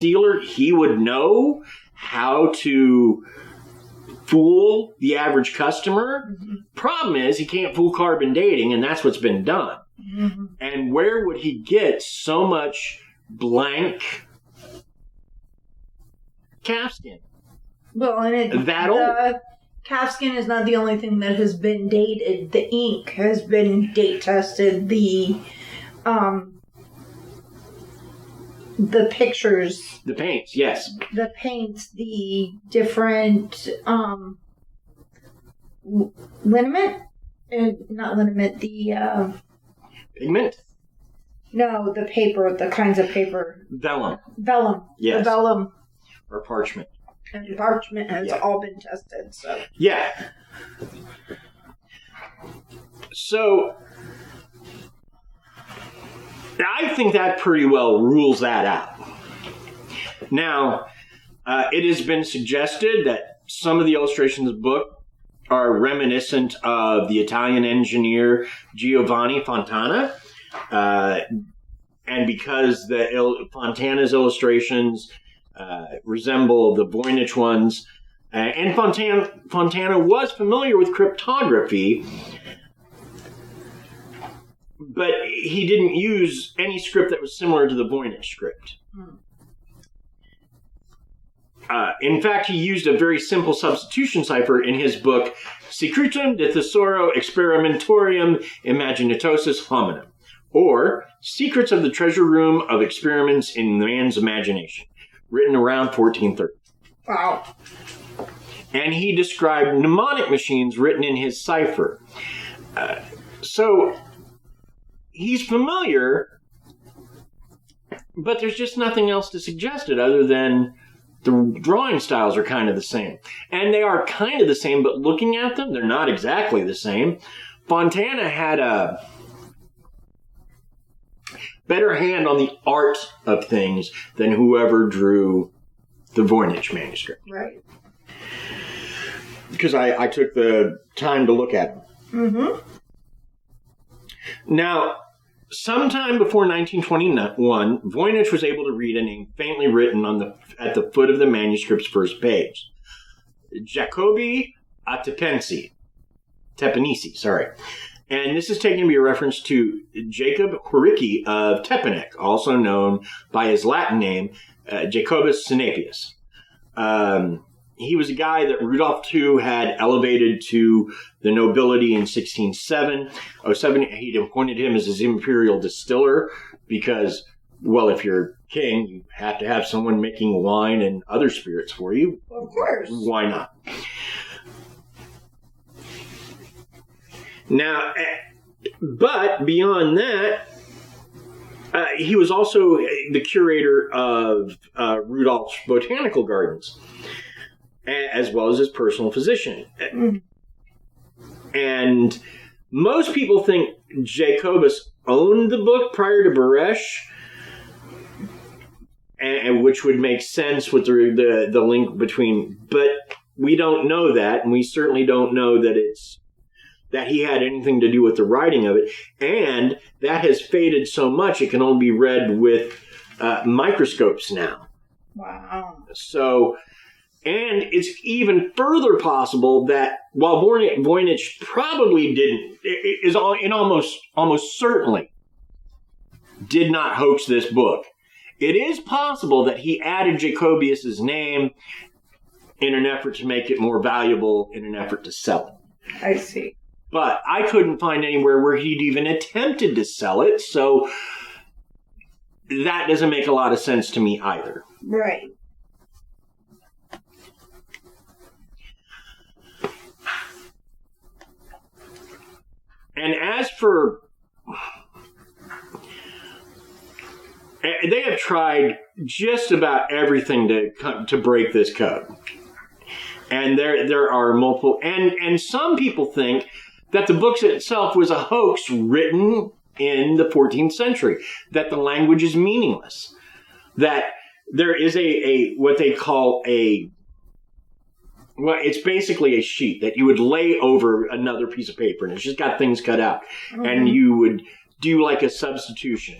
dealer. He would know how to fool the average customer. Mm-hmm. Problem is, he can't fool carbon dating, and that's what's been done. Mm-hmm. And where would he get so much blank calfskin? Well, and old. Calfskin is not the only thing that has been dated. The ink has been date tested. The pictures. The paints, yes. The paints, the different liniment? Not liniment, the... Pigment? No, the paper, the kinds of paper. Vellum. Vellum. Yes. The vellum. Or parchment. And parchment has all been tested, so... Yeah. So... I think that pretty well rules that out. Now, it has been suggested that some of the illustrations of the book are reminiscent of the Italian engineer Giovanni Fontana. And because Fontana's illustrations resemble the Voynich ones, and Fontana was familiar with cryptography, but he didn't use any script that was similar to the Voynich script. In fact, he used a very simple substitution cipher in his book, Secretum de Thesauro Experimentorium Imaginatosis Hominum, or Secrets of the Treasure Room of Experiments in Man's Imagination, written around 1430. Wow. And he described mnemonic machines written in his cipher. So he's familiar, but there's just nothing else to suggest it other than the drawing styles are kind of the same. And they are kind of the same, but looking at them, they're not exactly the same. Fontana had a better hand on the art of things than whoever drew the Voynich Manuscript. Right. Because I took the time to look at them. Mm-hmm. Now, sometime before 1921, Voynich was able to read a name faintly written at the foot of the manuscript's first page. Jacobi Tepenisi. And this is taken to be a reference to Jacob Horicki of Tepanek, also known by his Latin name, Jacobus Sinapius. He was a guy that Rudolph II had elevated to the nobility in 1607. He'd appointed him as his imperial distiller because, well, if you're king, you have to have someone making wine and other spirits for you. Of course. Why not? Now, but beyond that, he was also the curator of Rudolph's botanical gardens, as well as his personal physician. Mm. And most people think Jacobus owned the book prior to Baresh, and which would make sense with the link between. But we don't know that, and we certainly don't know that he had anything to do with the writing of it. And that has faded so much it can only be read with microscopes now. Wow. So. And it's even further possible that while Voynich probably almost certainly did not hoax this book, it is possible that he added Jacobius's name in an effort to make it more valuable, in an effort to sell it. I see. But I couldn't find anywhere where he'd even attempted to sell it, so that doesn't make a lot of sense to me either. Right. And as for... They have tried just about everything to break this code. And there are multiple... And some people think that the book itself was a hoax written in the 14th century. That the language is meaningless. That there is a what they call well, it's basically a sheet that you would lay over another piece of paper, and it's just got things cut out. Mm-hmm. And you would do like a substitution.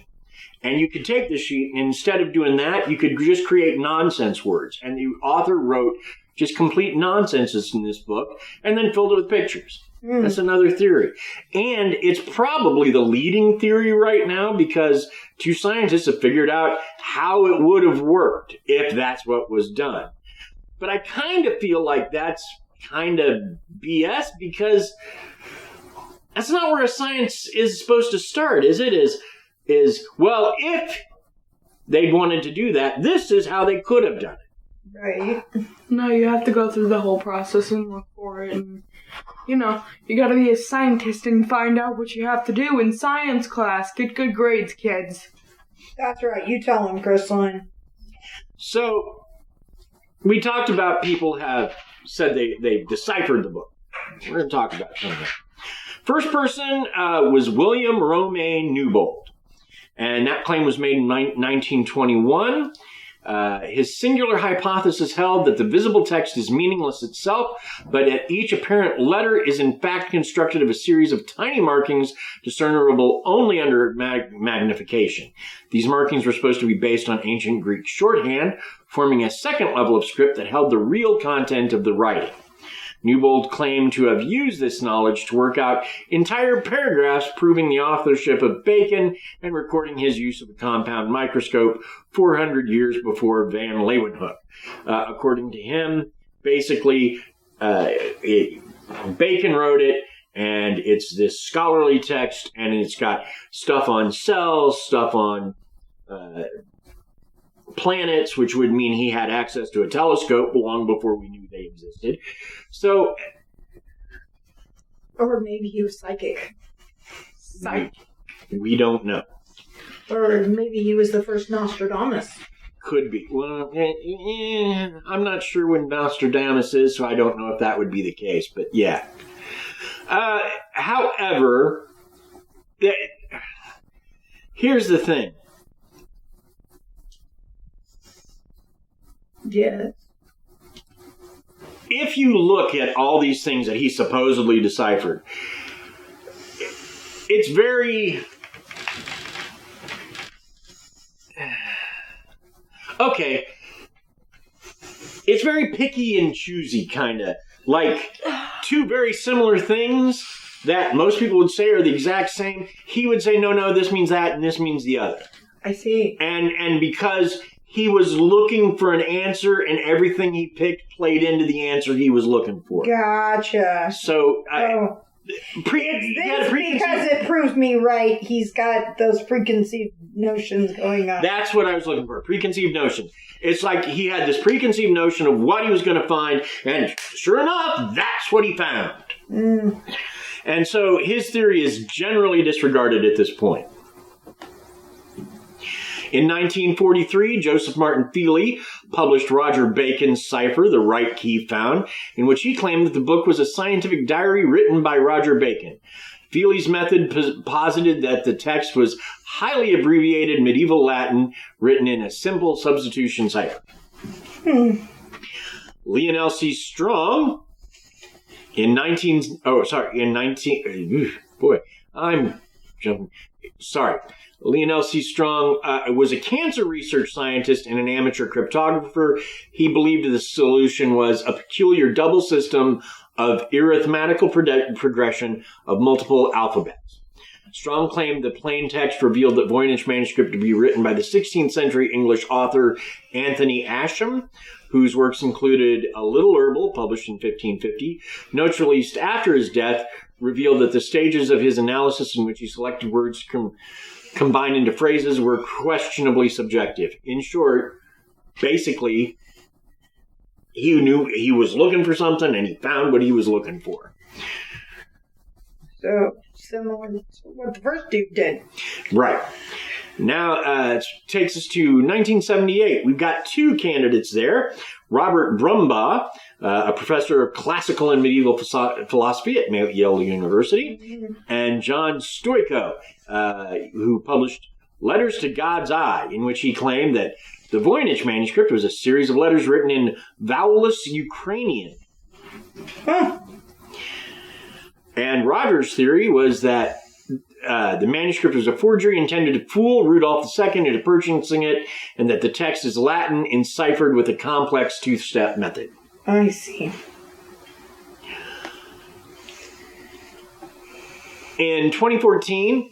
And you could take this sheet, and instead of doing that, you could just create nonsense words. And the author wrote just complete nonsenses in this book, and then filled it with pictures. That's another theory. And it's probably the leading theory right now because 2 scientists have figured out how it would have worked if that's what was done. But I kind of feel like that's kind of BS because that's not where a science is supposed to start, is it? Well, if they'd wanted to do that, this is how they could have done it. Right. No, you have to go through the whole process and look for it. And, you gotta be a scientist and find out what you have to do in science class. Get good grades, kids. That's right. You tell them, Krysta. So, we talked about people have said they deciphered the book. We're going to talk about some of that. First person was William Romain Newbold. And that claim was made in 1921. His singular hypothesis held that the visible text is meaningless itself, but that each apparent letter is in fact constructed of a series of tiny markings discernible only under magnification. These markings were supposed to be based on ancient Greek shorthand, forming a second level of script that held the real content of the writing. Newbold claimed to have used this knowledge to work out entire paragraphs proving the authorship of Bacon and recording his use of the compound microscope 400 years before Van Leeuwenhoek. According to him, basically, Bacon wrote it, and it's this scholarly text, and it's got stuff on cells, stuff on planets, which would mean he had access to a telescope long before we knew they existed. So, Or maybe he was psychic. We don't know. Or maybe he was the first Nostradamus. Could be. Well, I'm not sure when Nostradamus is, so I don't know if that would be the case, but yeah. However, here's the thing. Yes. If you look at all these things that he supposedly deciphered, it's very... Okay. It's very picky and choosy, kind of. Like, 2 very similar things that most people would say are the exact same. He would say, no, this means that, and this means the other. I see. And because he was looking for an answer, and everything he picked played into the answer he was looking for. Gotcha. So, It's because it proves me right. He's got those preconceived notions going on. That's what I was looking for. Preconceived notion. It's like he had this preconceived notion of what he was going to find, and sure enough, that's what he found. And so his theory is generally disregarded at this point. In 1943, Joseph Martin Feely published Roger Bacon's cipher, The Right Key Found, in which he claimed that the book was a scientific diary written by Roger Bacon. Feely's method posited that the text was highly abbreviated medieval Latin written in a simple substitution cipher. Lionel C. Strong Lionel C. Strong was a cancer research scientist and an amateur cryptographer. He believed the solution was a peculiar double system of arithmetical progression of multiple alphabets. Strong claimed the plain text revealed that Voynich Manuscript to be written by the 16th century English author Anthony Ascham, whose works included A Little Herbal, published in 1550. Notes released after his death revealed that the stages of his analysis in which he selected words combined into phrases were questionably subjective. In short, basically, he knew he was looking for something and he found what he was looking for. So, similar to what the first dude did. Right. Now, it takes us to 1978. We've got 2 candidates there. Robert Brumbaugh, a professor of classical and medieval philosophy at Yale University, and John Stoyko, who published Letters to God's Eye, in which he claimed that the Voynich Manuscript was a series of letters written in vowelless Ukrainian. And Roger's theory was that the manuscript was a forgery intended to fool Rudolph II into purchasing it, and that the text is Latin enciphered with a complex two-step method. I see. In 2014,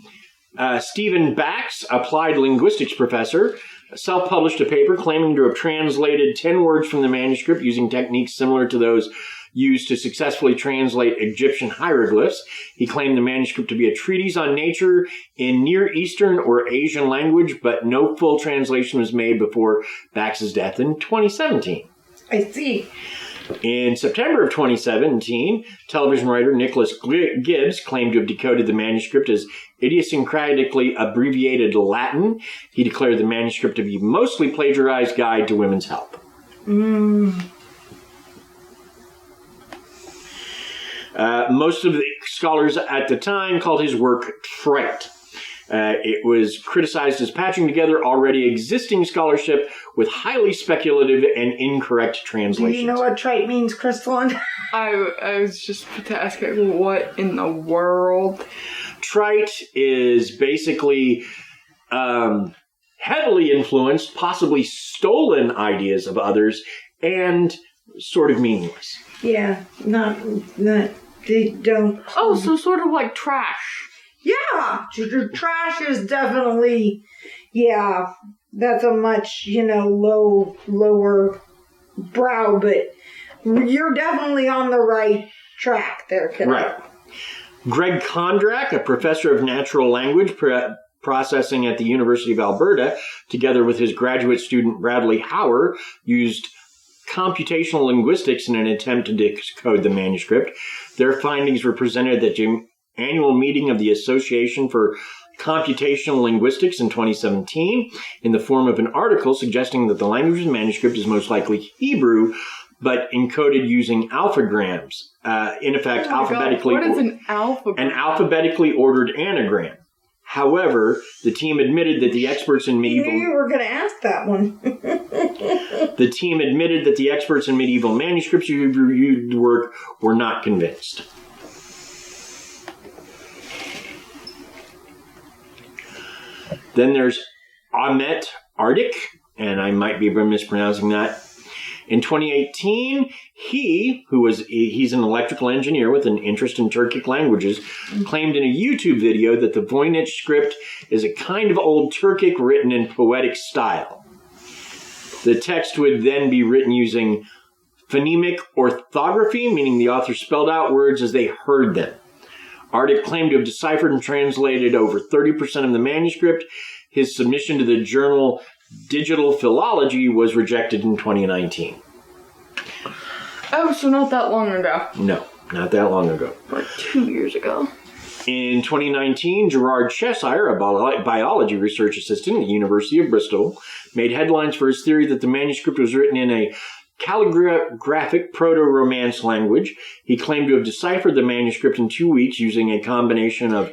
Stephen Bax, applied linguistics professor, self-published a paper claiming to have translated 10 words from the manuscript using techniques similar to those used to successfully translate Egyptian hieroglyphs. He claimed the manuscript to be a treatise on nature in Near Eastern or Asian language, but no full translation was made before Bax's death in 2017. I see. In September of 2017, television writer Nicholas Gibbs claimed to have decoded the manuscript as idiosyncratically abbreviated Latin. He declared the manuscript to be mostly plagiarized guide to women's health. Most of the scholars at the time called his work trite. It was criticized as patching together already existing scholarship with highly speculative and incorrect translations. Do you know what trite means, Crystalline? I was just to ask what in the world? Trite is basically heavily influenced, possibly stolen ideas of others, and sort of meaningless. Yeah, not they don't. Oh, so sort of like trash. Yeah, trash is definitely, yeah, that's a much, lower brow, but you're definitely on the right track there, kiddo. Right. Greg Kondrak, a professor of natural language processing at the University of Alberta, together with his graduate student Bradley Hauer, used computational linguistics in an attempt to decode the manuscript. Their findings were presented at the annual meeting of the Association for Computational Linguistics in 2017 in the form of an article suggesting that the language of the manuscript is most likely Hebrew, but encoded using alphagrams. In effect, alphabetically. God, what is an alphagram? An alphabetically ordered anagram. However, the team admitted that the experts in medieval... You were going to ask that one. The team admitted that the experts in medieval manuscripts who reviewed the work were not convinced. Then there's Ahmet Ardik, and I might be mispronouncing that. In 2018, he's an electrical engineer with an interest in Turkic languages, claimed in a YouTube video that the Voynich script is a kind of old Turkic written in poetic style. The text would then be written using phonemic orthography, meaning the author spelled out words as they heard them. Ardik claimed to have deciphered and translated over 30% of the manuscript. His submission to the journal Digital Philology was rejected in 2019. Oh, so not that long ago. No, not that long ago. Like 2 years ago. In 2019, Gerard Cheshire, a biology research assistant at the University of Bristol, made headlines for his theory that the manuscript was written in a calligraphic proto-Romance language. He claimed to have deciphered the manuscript in 2 weeks using a combination of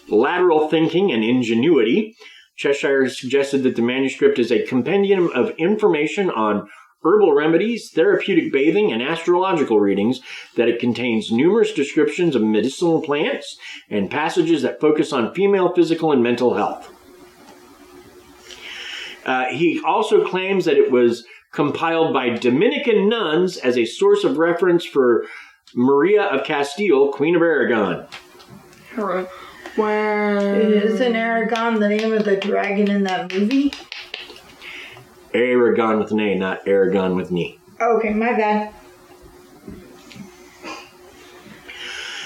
lateral thinking and ingenuity. Cheshire suggested that the manuscript is a compendium of information on herbal remedies, therapeutic bathing, and astrological readings, that it contains numerous descriptions of medicinal plants and passages that focus on female physical and mental health. He also claims that it was compiled by Dominican nuns as a source of reference for Maria of Castile, Queen of Aragon. Isn't Aragon the name of the dragon in that movie? Aragon with an A, not Aragon with an E. Okay, my bad.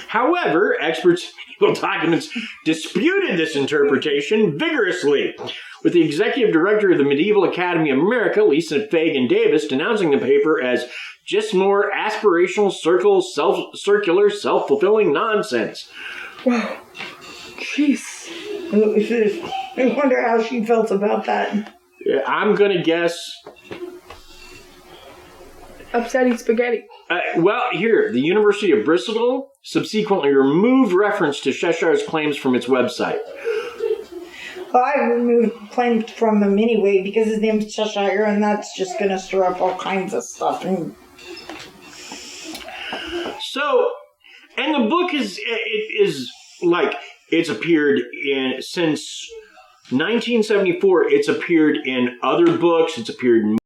However, experts in medieval documents disputed this interpretation vigorously, with the executive director of the Medieval Academy of America, Lisa Fagan Davis, denouncing the paper as just more aspirational, circular, self-fulfilling nonsense. Wow. Jeez. I wonder how she felt about that. I'm going to guess... Upsetting spaghetti. Here, the University of Bristol subsequently removed reference to Cheshire's claims from its website. Well, I removed claims from him anyway because his name's Cheshire, and that's just going to stir up all kinds of stuff. So, and the book is like It's appeared since 1974. It's appeared in other books. It's appeared in